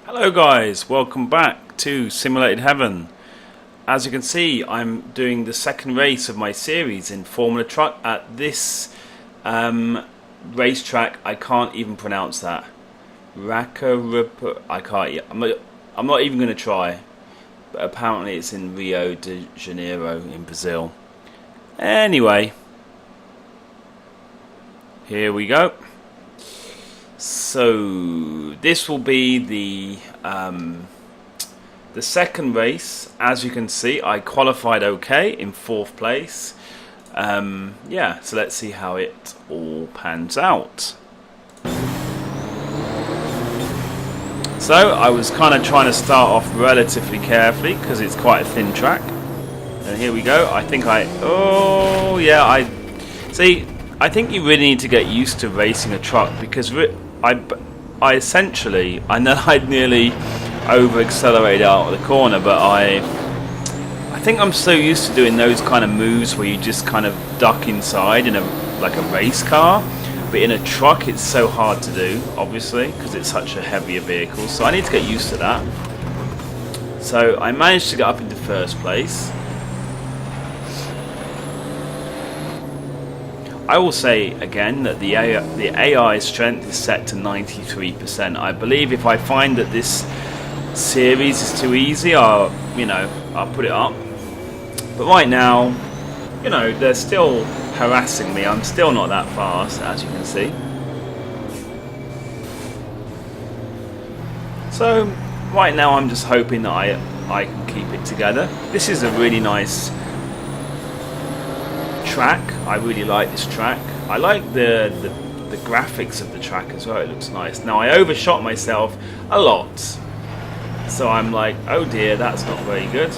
Hello guys, welcome back to Simulated Heaven. As you can see, I'm doing the second race of my series in Formula Truck at this racetrack. I can't even pronounce that. I can't. I'm not even going to try. But apparently it's in Rio de Janeiro in Brazil. Anyway, here we go. So this will be the second race. As you can see, I qualified okay in 4th place. Yeah, so let's see how it all pans out. So I was kind of trying to start off relatively carefully because it's quite a thin track. And here we go. I think I think you really need to get used to racing a truck because I essentially, I know I'd nearly over accelerated out of the corner, but I think I'm so used to doing those kind of moves where you just kind of duck inside in like a race car, but in a truck it's so hard to do, obviously, because it's such a heavier vehicle. So I need to get used to that. So I managed to get up into 1st place. I will say again that the AI strength is set to 93%. I believe if I find that this series is too easy, I'll put it up. But right now, they're still harassing me. I'm still not that fast, as you can see. So right now, I'm just hoping that I can keep it together. This is a really nice track. I really like this track. I like the graphics of the track as well. It looks nice. Now I overshot myself a lot, so I'm like, oh dear, that's not very good.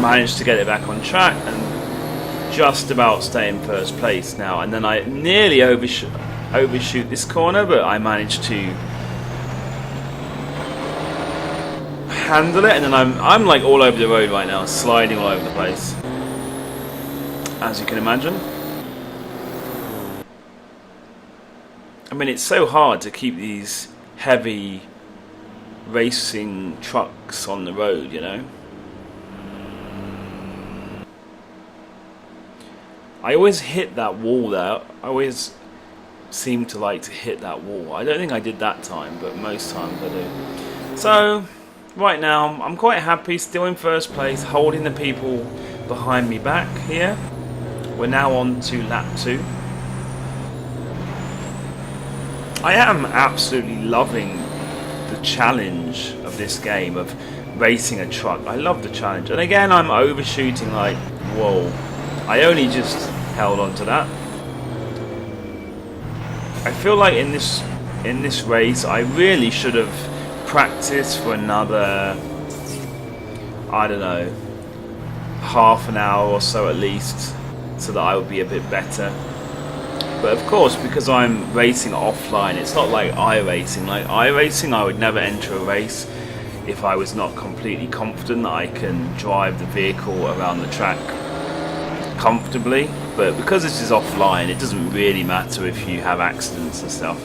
Managed to get it back on track and just about stay in 1st place now. And then I nearly overshoot this corner, but I managed to handle it. And then I'm like all over the road right now, sliding all over the place, as you can imagine. I mean, it's so hard to keep these heavy racing trucks on the road, I always hit that wall there. I always seem to like to hit that wall. I don't think I did that time, but most times I do. So, right now, I'm quite happy, still in 1st place, holding the people behind me back here. We're now on to lap 2. I am absolutely loving the challenge of this game, of racing a truck. I love the challenge. And again, I'm overshooting like, whoa. I only just held on to that. I feel like in this race, I really should have practiced for another, I don't know, half an hour or so at least, so that I would be a bit better. But of course, because I'm racing offline, it's not like iRacing. Like iRacing, I would never enter a race if I was not completely confident that I can drive the vehicle around the track comfortably. But because this is offline, it doesn't really matter if you have accidents and stuff.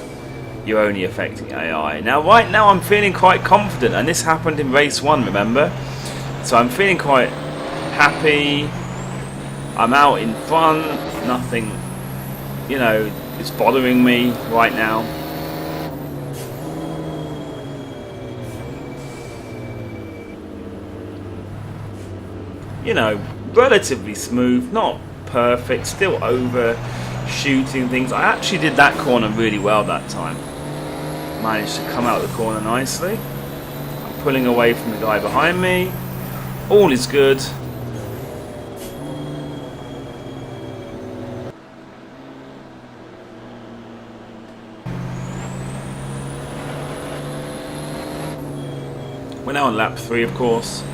You're only affecting AI. Now, right now, I'm feeling quite confident, and this happened in race 1, remember? So I'm feeling quite happy. I'm out in front. Nothing, is bothering me right now. Relatively smooth, not perfect, still overshooting things. I actually did that corner really well that time. Managed to come out of the corner nicely. I'm pulling away from the guy behind me. All is good. We're now on lap 3, of course.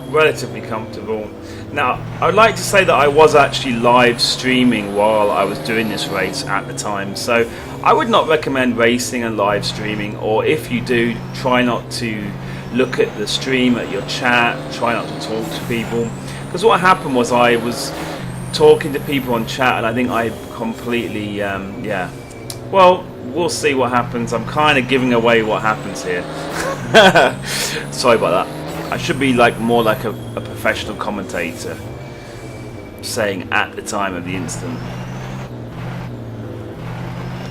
Relatively comfortable. Now, I would like to say that I was actually live streaming while I was doing this race at the time, so I would not recommend racing and live streaming, or if you do, try not to look at the stream, at your chat, try not to talk to people, because what happened was I was talking to people on chat, and I think I completely, yeah. Well, we'll see what happens. I'm kind of giving away what happens here. Sorry about that. I should be like more like a professional commentator, saying at the time of the incident.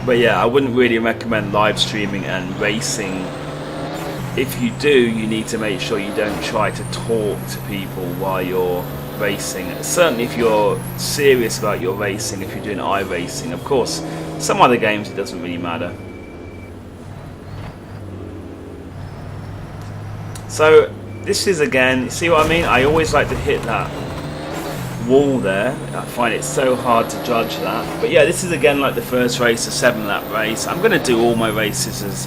But yeah, I wouldn't really recommend live streaming and racing. If you do, you need to make sure you don't try to talk to people while you're racing. Certainly if you're serious about your racing, if you're doing iRacing. Of course, some other games it doesn't really matter. So this is, again, see what I mean? I always like to hit that wall there. I find it so hard to judge that. But yeah, this is again like the first race, a 7-lap race. I'm going to do all my races as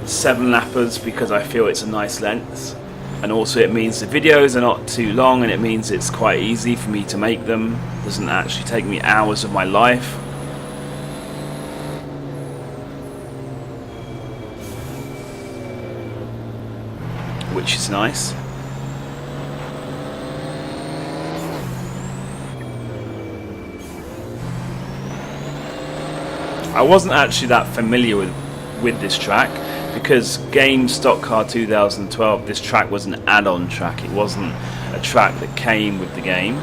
7-lappers because I feel it's a nice length, and also it means the videos are not too long, and it means it's quite easy for me to make them. It doesn't actually take me hours of my life. Which is nice. I wasn't actually that familiar with this track, because Game Stock Car 2012, this track was an add-on track. It wasn't a track that came with the game.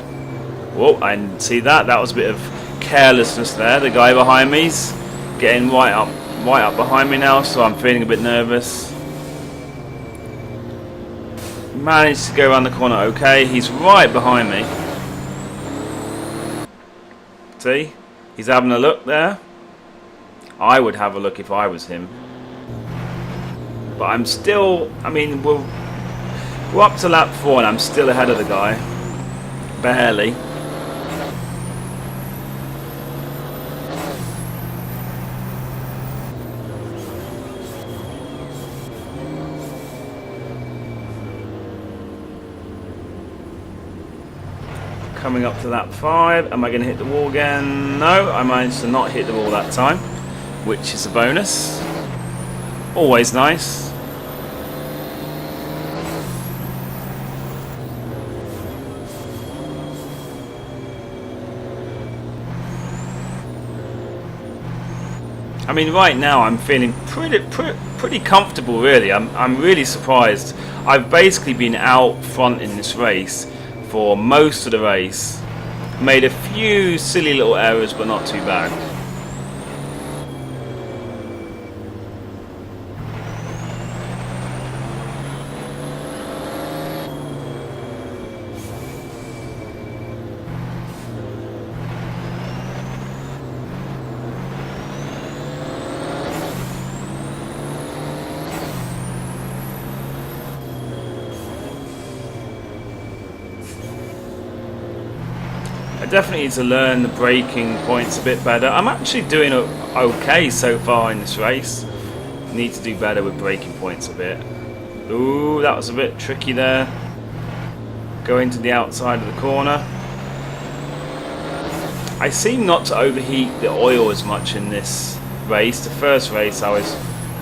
Whoa, I didn't see that. That was a bit of carelessness there. The guy behind me's getting right up behind me now, so I'm feeling a bit nervous. Managed to go around the corner okay. He's right behind me. See? He's having a look there. I would have a look if I was him. But I'm still, I mean, we're up to lap 4 and I'm still ahead of the guy. Barely. Coming up to lap 5. Am I going to hit the wall again? No, I managed to not hit the wall that time, which is a bonus. Always nice. I mean, right now I'm feeling pretty comfortable, really. I'm really surprised. I've basically been out front in this race for most of the race. Made a few silly little errors, but not too bad. I definitely need to learn the braking points a bit better. I'm actually doing okay so far in this race. Need to do better with braking points a bit. Ooh, that was a bit tricky there. Going to the outside of the corner. I seem not to overheat the oil as much in this race. The first race I was...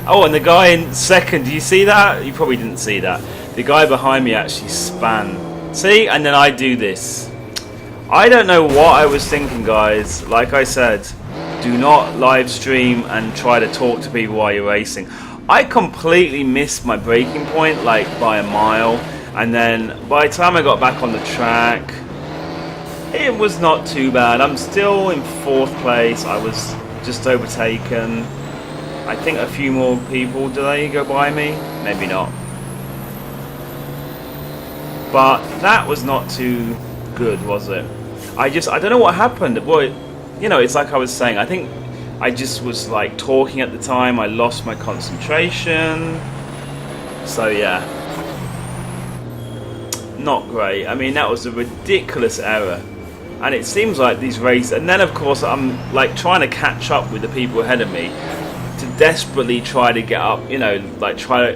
Oh, and the guy in second, do you see that? You probably didn't see that. The guy behind me actually span. See? And then I do this. I don't know what I was thinking, guys. Like I said, do not live stream and try to talk to people while you're racing. I completely missed my braking point, like by a mile, and then by the time I got back on the track, it was not too bad. I'm still in 4th place. I was just overtaken. I think a few more people, do they go by me? Maybe not. But that was not too good, was it? I don't know what happened. Well, you know, it's like I was saying, I think I just was like talking at the time. I lost my concentration. So yeah, not great. I mean, that was a ridiculous error. And it seems like these races, and then of course I'm like trying to catch up with the people ahead of me to desperately try to get up, you know, like try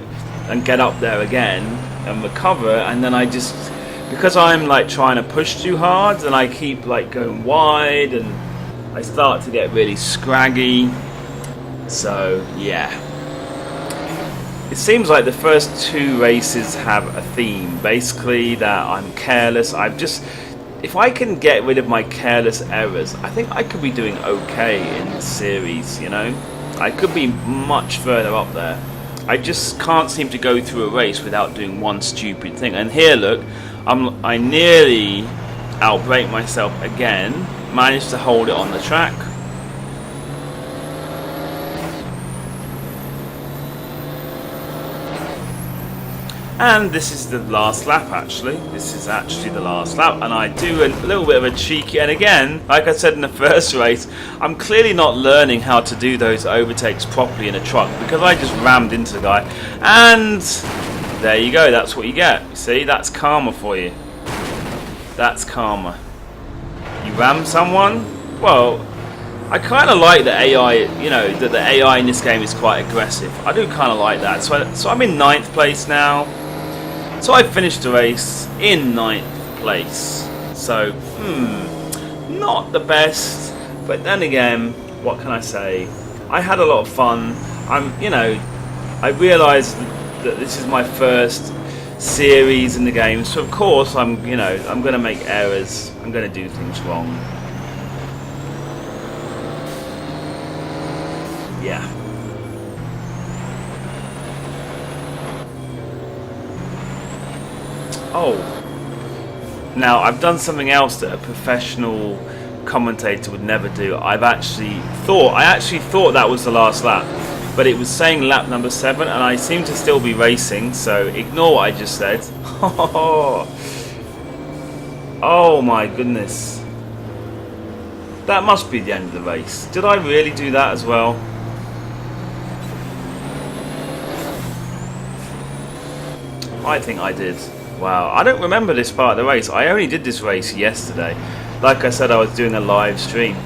and get up there again and recover, and then I just, because I'm like trying to push too hard and I keep like going wide and I start to get really scraggy. So yeah, it seems like the first 2 races have a theme, basically that I'm careless. I've just if I can get rid of my careless errors, I think I could be doing okay in this series, you know? I could be much further up there. I just can't seem to go through a race without doing one stupid thing. And here, look, I nearly outbrake myself again, managed to hold it on the track. And this is the last lap, actually. This is actually the last lap. And I do a little bit of a cheeky... And again, like I said in the first race, I'm clearly not learning how to do those overtakes properly in a truck, because I just rammed into the guy. And there you go. That's what you get. You see, that's karma for you. That's karma. You ram someone? Well, I kind of like the AI, you know, that the AI in this game is quite aggressive. I do kind of like that. So I'm in 9th place now. So I finished the race in 9th place. So, not the best. But then again, what can I say? I had a lot of fun. I realised that this is my first series in the game. So of course, I'm going to make errors. I'm going to do things wrong. Yeah. Oh, now I've done something else that a professional commentator would never do. I actually thought that was the last lap, but it was saying lap number 7, and I seem to still be racing, so ignore what I just said. Oh my goodness. That must be the end of the race. Did I really do that as well? I think I did. Wow, I don't remember this part of the race. I only did this race yesterday. Like I said, I was doing a live stream.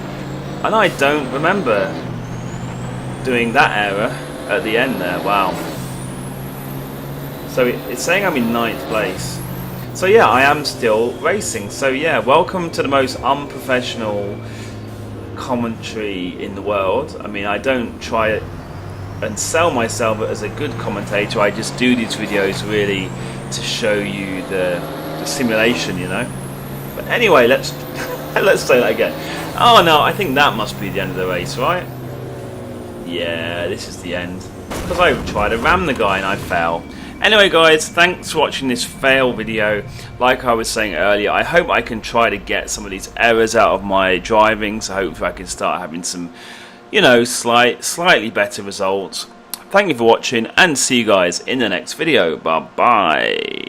And I don't remember doing that error at the end there. Wow. So it's saying I'm in 9th place. So yeah, I am still racing. So yeah, welcome to the most unprofessional commentary in the world. I mean, I don't try it and sell myself as a good commentator. I just do these videos really to show you the simulation, you know. But anyway, let's say that again. Oh no, I think that must be the end of the race, right? Yeah, this is the end, because I tried to ram the guy and I fell. Anyway guys, thanks for watching this fail video. Like I was saying earlier, I hope I can try to get some of these errors out of my driving, so hopefully I can start having some, you know, slightly better results. Thank you for watching, and see you guys in the next video. Bye bye.